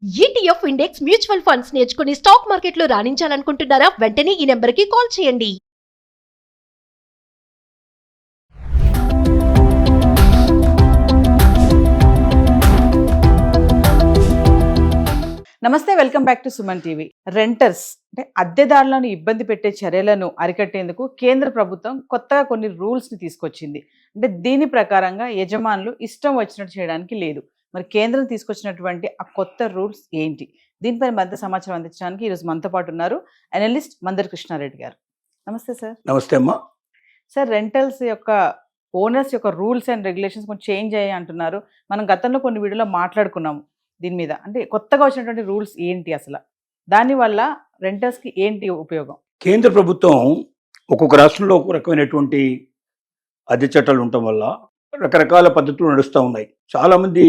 ETF index mutual funds నేర్చుకుని stock మార్కెట్లో రాణించాలనుకుంటున్నారా? వెంటనే ఈ నెంబర్కి కాల్ చేయండి. నమస్తే, welcome back to Suman TV. Renters అంటే అద్దెదారులను ఇబ్బంది పెట్టే చర్యలను అరికట్టేందుకు కేంద్ర ప్రభుత్వం కొత్తగా కొన్ని రూల్స్ని తీసుకొచ్చింది. అంటే దీని ప్రకారంగా యజమానులు ఇష్టం వచ్చినట్టు చేయడానికి లేదు. మరి కేంద్రం తీసుకొచ్చినటువంటి ఆ కొత్త రూల్స్ ఏంటి? దీనిపై మరింత సమాచారం అందించడానికి ఈరోజు మనతో పాటు ఉన్నారు అనలిస్ట్ మందర్ కృష్ణారెడ్డి గారు. నమస్తే సార్. నమస్తే అమ్మా. సార్, రెంటల్స్ యొక్క ఓనర్స్ యొక్క రూల్స్ అండ్ రెగ్యులేషన్స్ కొంచెం చేంజ్ అయ్యాయి అంటున్నారు. మనం గతంలో కొన్ని వీడియోలో మాట్లాడుకున్నాము దీని మీద. అంటే కొత్తగా వచ్చినటువంటి రూల్స్ ఏంటి, అసలు దానివల్ల రెంటర్స్కి ఏంటి ఉపయోగం? కేంద్ర ప్రభుత్వం ఒక్కొక్క రాష్ట్రంలో ఒక రకమైనటువంటి అద్దె చట్టాలు ఉండటం వల్ల రకరకాల పద్ధతులు నడుస్తూ ఉన్నాయి. చాలా మంది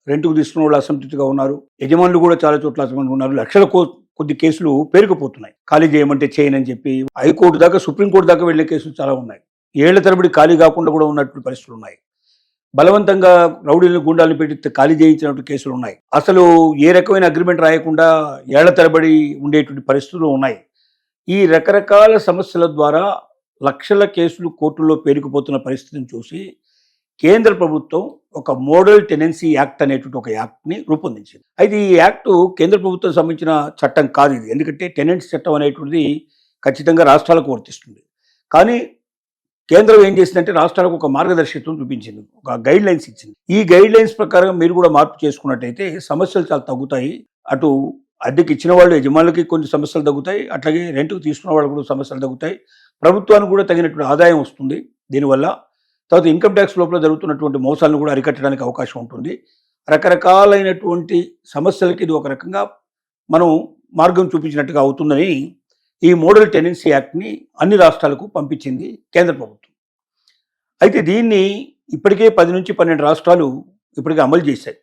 రెంట్కు తీసుకున్న వాళ్ళు అసంతృప్తిగా ఉన్నారు. యజమానులు కూడా చాలా చోట్ల అసంతృప్తిగా ఉన్నారు. లక్షల కొద్ది కేసులు పేరుకుపోతున్నాయి. ఖాళీ చేయమంటే చేయనని చెప్పి హైకోర్టు దాకా, సుప్రీంకోర్టు దాకా వెళ్లే కేసులు చాలా ఉన్నాయి. ఏళ్ల తరబడి ఖాళీ కాకుండా కూడా ఉన్నటువంటి పరిస్థితులు ఉన్నాయి. బలవంతంగా రౌడీలను, గుండాలను పెట్టి ఖాళీ చేయించినటువంటి కేసులు ఉన్నాయి. అసలు ఏ రకమైన అగ్రిమెంట్ రాయకుండా ఏళ్ల తరబడి ఉండేటువంటి పరిస్థితులు ఉన్నాయి. ఈ రకరకాల సమస్యల ద్వారా లక్షల కేసులు కోర్టుల్లో పేరుకుపోతున్న పరిస్థితిని చూసి కేంద్ర ప్రభుత్వం ఒక మోడల్ టెనెన్సీ యాక్ట్ అనేటువంటి ఒక యాక్ట్ని రూపొందించింది. అయితే ఈ యాక్టు కేంద్ర ప్రభుత్వం సంబంధించిన చట్టం కాదు ఇది. ఎందుకంటే టెనెంట్స్ చట్టం అనేటువంటిది ఖచ్చితంగా రాష్ట్రాలకు వర్తిస్తుంది. కానీ కేంద్రం ఏం చేసిందంటే రాష్ట్రాలకు ఒక మార్గదర్శకత్వం చూపించింది, ఒక గైడ్ లైన్స్ ఇచ్చింది. ఈ గైడ్ లైన్స్ ప్రకారం మీరు కూడా మార్పు చేసుకున్నట్టయితే సమస్యలు చాలా తగ్గుతాయి. అటు అద్దెకి ఇచ్చిన వాళ్ళు, యజమానులకి కొన్ని సమస్యలు తగ్గుతాయి, అట్లాగే రెంట్కు తీసుకున్న వాళ్ళు కూడా సమస్యలు తగ్గుతాయి. ప్రభుత్వానికి కూడా తగినటువంటి ఆదాయం వస్తుంది దీనివల్ల. తర్వాత ఇన్కమ్ ట్యాక్స్ లోపల జరుగుతున్నటువంటి మోసాలను కూడా అరికట్టడానికి అవకాశం ఉంటుంది. రకరకాలైనటువంటి సమస్యలకి ఇది ఒక రకంగా మనం మార్గం చూపించినట్టుగా అవుతుందని ఈ మోడల్ టెనెన్సీ యాక్ట్ని అన్ని రాష్ట్రాలకు పంపించింది కేంద్ర ప్రభుత్వం. అయితే దీన్ని ఇప్పటికే 10 నుంచి 12 రాష్ట్రాలు ఇప్పటికే అమలు చేశాయి.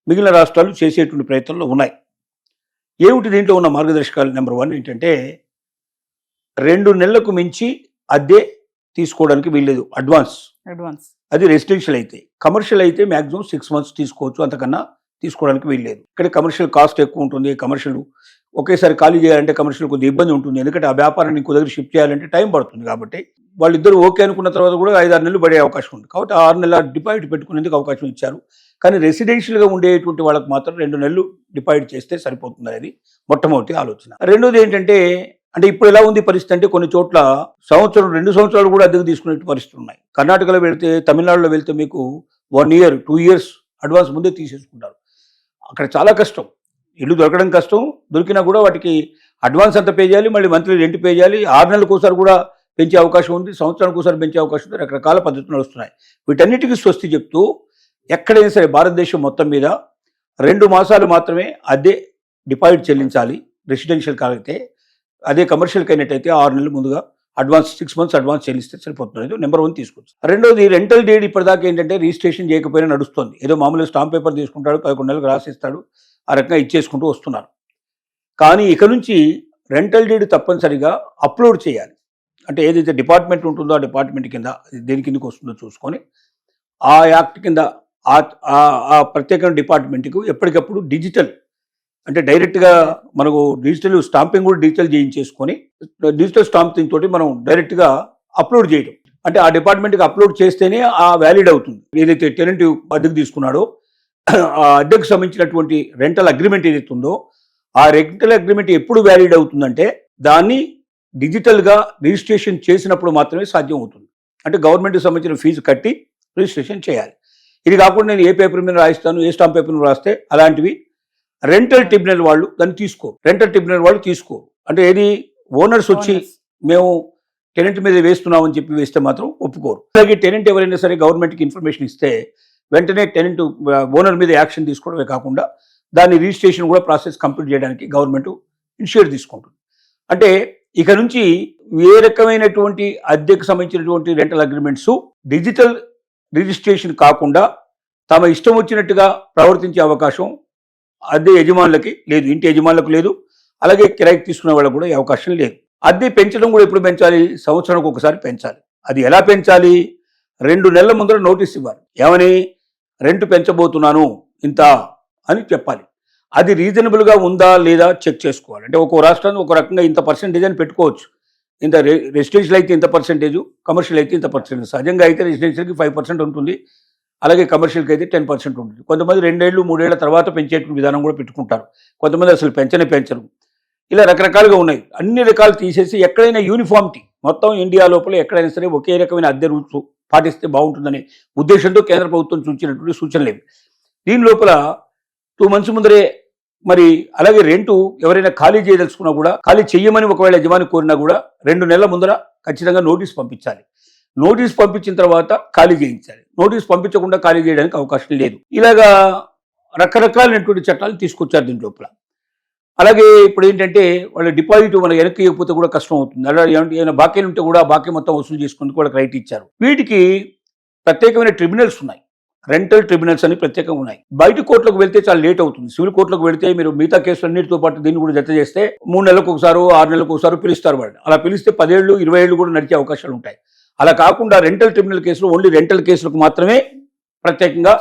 మిగిలిన రాష్ట్రాలు చేసేటువంటి ప్రయత్నంలో ఉన్నాయి. ఏమిటి దీంట్లో ఉన్న మార్గదర్శకాలు? నెంబర్ 1 ఏంటంటే 2 నెలలకు మించి అద్దె తీసుకోవడానికి వీల్లేదు. అడ్వాన్స్ అది రెసిడెన్షియల్ అయితే. కమర్షియల్ అయితే మ్యాక్సిమం 6 months తీసుకోవచ్చు, అంతకన్నా తీసుకోవడానికి వీల్లేదు. ఇక్కడ కమర్షియల్ కాస్ట్ ఎక్కువ ఉంటుంది. కమర్షియల్ ఒకేసారి ఖాళీ చేయాలంటే కమర్షియల్ కొద్దిగా ఇబ్బంది ఉంటుంది. ఎందుకంటే ఆ వ్యాపారాన్ని ఇంకో దగ్గర షిఫ్ట్ చేయాలంటే టైం పడుతుంది. కాబట్టి వాళ్ళిద్దరూ ఓకే అనుకున్న తర్వాత కూడా 5-6 నెలలు పడే అవకాశం ఉంది. కాబట్టి 6 నెలల డిపాజిట్ పెట్టుకునేందుకు అవకాశం ఇచ్చారు. కానీ రెసిడెన్షియల్గా ఉండేటువంటి వాళ్ళకి మాత్రం 2 నెలలు డిపాజిట్ చేస్తే సరిపోతుంది అనేది మొట్టమొదటి ఆలోచన. రెండోది ఏంటంటే, అంటే ఇప్పుడు ఎలా ఉంది పరిస్థితి అంటే కొన్ని చోట్ల 2 సంవత్సరాలు కూడా అద్దెకు తీసుకునే పరిస్థితులు ఉన్నాయి. కర్ణాటకలో వెళ్తే, తమిళనాడులో వెళ్తే మీకు 1 year 2 years అడ్వాన్స్ ముందే తీసేసుకుంటారు. అక్కడ చాలా కష్టం, ఇల్లు దొరకడం కష్టం. దొరికినా కూడా వాటికి అడ్వాన్స్ అంతా పే చేయాలి, మళ్ళీ మంత్లీ రెంట్ పే చేయాలి. 6 నెలలకు ఒకసారి కూడా పెంచే అవకాశం ఉంది, సంవత్సరానికి ఒకసారి పెంచే అవకాశం ఉంది. రకరకాల పద్ధతులు నడుస్తున్నాయి. వీటన్నిటికీ స్వస్తి చెప్తూ ఎక్కడైనా సరే భారతదేశం మొత్తం మీద 2 మాసాలు మాత్రమే అద్దె డిపాజిట్ చెల్లించాలి రెసిడెన్షియల్ కాలైతే. అదే కమర్షియల్కి అయినట్టయితే 6 నెలల ముందుగా అడ్వాన్స్ 6 months అడ్వాన్స్ చెల్లిస్తే సరిపోతుంది. నెంబర్ 1 తీసుకోవచ్చు. రెండోది, రెంటల్ డీడ్ ఇప్పటిదాకా ఏంటంటే రిజిస్ట్రేషన్ చేయకపోయినా నడుస్తుంది. ఏదో మామూలుగా స్టాంప్ పేపర్ తీసుకుంటాడు, 11 నెలలకు రాసిస్తాడు, ఆ రకంగా ఇచ్చేసుకుంటూ వస్తున్నారు. కానీ ఇక నుంచి రెంటల్ డీడ్ తప్పనిసరిగా అప్లోడ్ చేయాలి. అంటే ఏదైతే డిపార్ట్మెంట్ ఉంటుందో ఆ డిపార్ట్మెంట్ కింద దేని కిందకి వస్తుందో చూసుకొని ఆ యాక్ట్ కింద ఆ ప్రత్యేక డిపార్ట్మెంట్కు ఎప్పటికప్పుడు డిజిటల్, అంటే డైరెక్ట్గా మనకు డిజిటల్ స్టాంపింగ్ కూడా డిజిటల్ చేయించేసుకొని డిజిటల్ స్టాంపింగ్ తోటి మనం డైరెక్ట్గా అప్లోడ్ చేయడం. అంటే ఆ డిపార్ట్మెంట్కి అప్లోడ్ చేస్తేనే ఆ వ్యాలిడ్ అవుతుంది. ఏదైతే టెనెంట్ అద్దెకు తీసుకున్నాడో ఆ అద్దెకు సంబంధించినటువంటి రెంటల్ అగ్రిమెంట్ ఏదైతే ఉందో ఆ రెంటల్ అగ్రిమెంట్ ఎప్పుడు వ్యాలిడ్ అవుతుందంటే దాన్ని డిజిటల్గా రిజిస్ట్రేషన్ చేసినప్పుడు మాత్రమే సాధ్యం అవుతుంది. అంటే గవర్నమెంట్కి సంబంధించిన ఫీజు కట్టి రిజిస్ట్రేషన్ చేయాలి. ఇది కాకుండా నేను ఏ పేపర్ మీద రాయిస్తాను, ఏ స్టాంప్ పేపర్ మీద రాస్తే అలాంటివి రెంటల్ ట్రిబ్యునల్ వాళ్ళు దాన్ని తీసుకోరు. రెంటల్ ట్రిబ్యునల్ వాళ్ళు తీసుకోరు. అంటే ఏది ఓనర్స్ వచ్చి మేము టెనెంట్ మీద వేస్తున్నామని చెప్పి వేస్తే మాత్రం ఒప్పుకోరు. అలాగే టెనెంట్ ఎవరైనా సరే గవర్నమెంట్కి ఇన్ఫర్మేషన్ ఇస్తే వెంటనే టెనెంట్ ఓనర్ మీద యాక్షన్ తీసుకోవడమే కాకుండా దాని రిజిస్ట్రేషన్ కూడా ప్రాసెస్ కంప్లీట్ చేయడానికి గవర్నమెంట్ ఇనిషియేటివ్ తీసుకుంటుంది. అంటే ఇక నుంచి ఏ రకమైనటువంటి అద్దెకు సంబంధించినటువంటి రెంటల్ అగ్రిమెంట్స్ డిజిటల్ రిజిస్ట్రేషన్ కాకుండా తమ ఇష్టం వచ్చినట్టుగా ప్రవర్తించే అవకాశం అద్దె యజమానులకి లేదు, ఇంటి యజమానులకు లేదు, అలాగే కిరాయికి తీసుకునే వాళ్ళకు కూడా అవకాశం లేదు. అద్దె పెంచడం కూడా ఎప్పుడు పెంచాలి? సంవత్సరానికి ఒకసారి పెంచాలి. అది ఎలా పెంచాలి? 2 నెలల ముందర నోటీస్ ఇవ్వాలి. ఏమని? రెంట్ పెంచబోతున్నాను ఇంత అని చెప్పాలి. అది రీజనబుల్గా ఉందా లేదా చెక్ చేసుకోవాలి. అంటే ఒక్కో రాష్ట్రాన్ని ఒక రకంగా ఇంత పర్సెంటేజ్ అని పెట్టుకోవచ్చు. ఇంత రెసిడెన్షియల్ అయితే ఇంత పర్సెంటేజ్, కమర్షియల్ అయితే ఇంత పర్సెంటేజ్. సహజంగా అయితే రెసిడెన్షియల్కి 5% ఉంటుంది, అలాగే కమర్షియల్కి అయితే 10% ఉంటుంది. కొంతమంది 2 ఏళ్ళు 3 ఏళ్ల తర్వాత పెంచేటువంటి విధానం కూడా పెట్టుకుంటారు. కొంతమంది అసలు పెంచరు. ఇలా రకరకాలుగా ఉన్నాయి. అన్ని రకాలు తీసేసి ఎక్కడైనా యూనిఫామిటీ, మొత్తం ఇండియా లోపల ఎక్కడైనా సరే ఒకే రకమైన అద్దె రూల్స్ పాటిస్తే బాగుంటుందనే ఉద్దేశంతో కేంద్ర ప్రభుత్వం సూచించినటువంటి సూచనలేవి. దీని లోపల 2 months ముందరే మరి అలాగే రెంటు ఎవరైనా ఖాళీ చేయదలుచుకున్నా కూడా, ఖాళీ చెయ్యమని ఒకవేళ యజమాని కోరినా కూడా 2 నెలల ముందర ఖచ్చితంగా నోటీస్ పంపించాలి. నోటీస్ పంపించిన తర్వాత ఖాళీ చేయించాలి. నోటీస్ పంపించకుండా ఖాళీ చేయడానికి అవకాశం లేదు. ఇలాగా రకరకాలైనటువంటి చట్టాలు తీసుకొచ్చారు దీని లోపల. అలాగే ఇప్పుడు ఏంటంటే వాళ్ళ డిపాజిట్ మనం వెనక్కి ఇవ్వకపోతే కూడా కష్టం అవుతుంది. అలా ఏమైనా బాకీలు ఉంటే కూడా బాకీ మొత్తం వసూలు చేసుకుందుకు వాళ్ళకి రైట్ ఇచ్చారు. వీటికి ప్రత్యేకమైన ట్రిబ్యునల్స్ ఉన్నాయి. రెంటల్ ట్రిబ్యునల్స్ అని ప్రత్యేకంగా ఉన్నాయి. బయట కోర్టులకు వెళ్తే చాలా లేట్ అవుతుంది. సివిల్ కోర్టులకు వెళ్తే మీరు మిగతా కేసులన్నిటితో పాటు దీన్ని కూడా జత చేస్తే 3 నెలలకు ఒకసారి 6 నెలలకు ఒకసారి పిలుస్తారు వాళ్ళు. అలా పిలిస్తే 10 ఏళ్ళు 20 ఏళ్ళు కూడా నడిచే అవకాశాలు ఉంటాయి. అలా కాకుండా రెంటల్ ట్రిబ్యునల్ కేసులు ఓన్లీ రెంటల్ కేసులకు మాత్రమే ప్రత్యేకంగా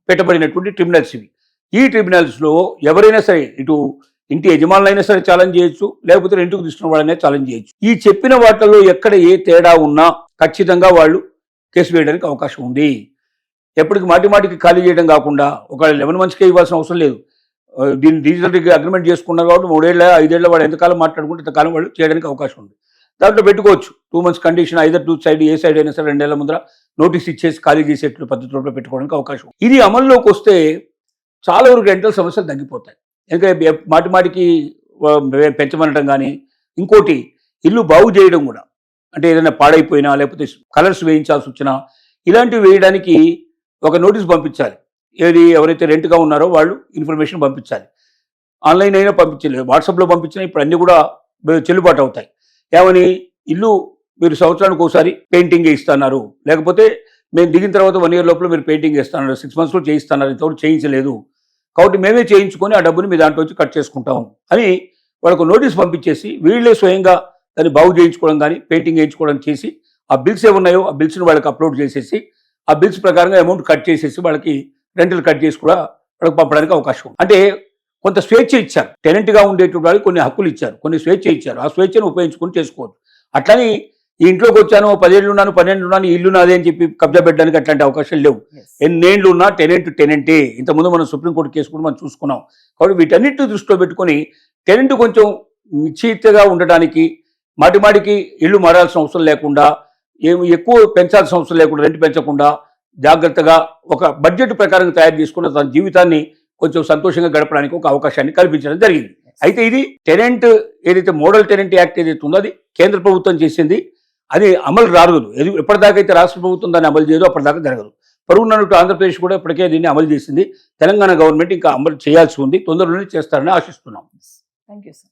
పెట్టబడినటువంటి ట్రిబ్యునల్స్ ఇవి. ఈ ట్రిబ్యునల్స్లో ఎవరైనా సరే, ఇటు ఇంటి యజమానులైనా సరే ఛాలెంజ్ చేయొచ్చు, లేకపోతే రెంట్కు తీసుకున్న వాళ్ళైనా ఛాలెంజ్ చేయొచ్చు. ఈ చెప్పిన వాటిల్లో ఎక్కడ ఏ తేడా ఉన్నా ఖచ్చితంగా వాళ్ళు కేసు వేయడానికి అవకాశం ఉంది. ఎప్పటికి మాటికి ఖాళీ చేయడం కాకుండా ఒక 11 monthsకే ఇవ్వాల్సిన అవసరం లేదు. దీన్ని డిజిటల్ అగ్రిమెంట్ చేసుకున్నారు కాబట్టి 3 ఏళ్ళ 5 ఏళ్ళ వాడు ఎంతకాలం మాట్లాడుకుంటే అంతకాలం వాళ్ళు చేయడానికి అవకాశం ఉంది. దాంట్లో పెట్టుకోవచ్చు 2 months కండిషన్, ఐదర్ 2 సైడ్ ఏ సైడ్ అయినా సరే 2 నెలల ముందర నోటీస్ ఇచ్చేసి ఖాళీ చేసేట్లు పద్ధతిలో పెట్టుకోవడానికి అవకాశం. ఇది అమల్లోకి వస్తే చాలా వరకు రెంటల్ సమస్యలు తగ్గిపోతాయి. ఎందుకంటే మాటికి పెంచమనడం కానీ, ఇంకోటి ఇల్లు బాగు చేయడం కూడా, అంటే ఏదైనా పాడైపోయినా లేకపోతే కలర్స్ వేయించాల్సి వచ్చినా ఇలాంటివి వేయడానికి ఒక నోటీస్ పంపించాలి. ఎవరైతే రెంట్గా ఉన్నారో వాళ్ళు ఇన్ఫర్మేషన్ పంపించాలి. ఆన్లైన్ అయినా పంపించలేదు, వాట్సాప్లో పంపించినా ఇప్పుడు అన్నీ కూడా చెల్లుబాటు అవుతాయి. ఏమని, ఇల్లు మీరు సంవత్సరానికి ఒకసారి పెయింటింగ్ ఇస్తున్నారు, లేకపోతే మేము దిగిన తర్వాత 1 year లోపల మీరు పెయింటింగ్ ఇస్తున్నారు, 6 monthsలో చేయిస్తున్నారు, ఇంతవరకు చేయించలేదు కాబట్టి మేమే చేయించుకొని ఆ డబ్బుని మీ దాంట్లో వచ్చి కట్ చేసుకుంటాం అని వాళ్ళకు నోటీస్ పంపించేసి వీళ్ళే స్వయంగా దాన్ని బాగు చేయించుకోవడం కానీ పెయింటింగ్ వేయించుకోవడం చేసి, ఆ బిల్స్ ఏమున్నాయో ఆ బిల్స్ని వాళ్ళకి అప్లోడ్ చేసేసి ఆ బిల్స్ ప్రకారంగా అమౌంట్ కట్ చేసేసి వాళ్ళకి రెంటల్ కట్ చేసి కూడా వాళ్ళకి పంపడానికి అవకాశం ఉంది. అంటే కొంత స్వేచ్ఛ ఇచ్చారు. టెనెంట్గా ఉండేటువంటి వాళ్ళకి కొన్ని హక్కులు ఇచ్చారు, కొన్ని స్వేచ్ఛ ఇచ్చారు. ఆ స్వేచ్ఛను ఉపయోగించుకొని చేసుకోవచ్చు. అట్లని ఈ ఇంట్లోకి వచ్చాను 10 ఏళ్ళు ఉన్నాను 12 ఉన్నాను ఇల్లు నాదే అని చెప్పి కబ్జా పెట్టడానికి అట్లాంటి అవకాశాలు లేవు. ఎన్నేళ్ళు ఉన్నా టెనెంటే. ఇంతకుముందు మనం సుప్రీంకోర్టు కేసు కూడా మనం చూసుకున్నాం. కాబట్టి వీటన్నిటిని దృష్టిలో పెట్టుకొని టెనెంట్ కొంచెం నిశ్చితగా ఉండడానికి, మాటికి ఇల్లు మారాల్సిన అవసరం లేకుండా, ఎక్కువ పెంచాల్సిన అవసరం లేకుండా, రెంట్ పెంచకుండా జాగ్రత్తగా ఒక బడ్జెట్ ప్రకారం తయారు చేసుకున్న తన జీవితాన్ని కొంచెం సంతోషంగా గడపడానికి ఒక అవకాశాన్ని కల్పించడం జరిగింది. అయితే ఇది టెనెంట్ ఏదైతే మోడల్ టెనెంట్ యాక్ట్ ఏదైతే ఉందో అది కేంద్ర ప్రభుత్వం చేసింది. అది అమలు రాగదు. ఎప్పటిదాకా అయితే రాష్ట్ర ప్రభుత్వం దాన్ని అమలు చేయదో అప్పటిదాకా జరగదు. పరుగున్నట్టు ఆంధ్రప్రదేశ్ కూడా ఇప్పటికే దీన్ని అమలు చేసింది. తెలంగాణ గవర్నమెంట్ ఇంకా అమలు చేయాల్సి ఉంది. తొందరలోనే చేస్తారని ఆశిస్తున్నాం. Thank you sir.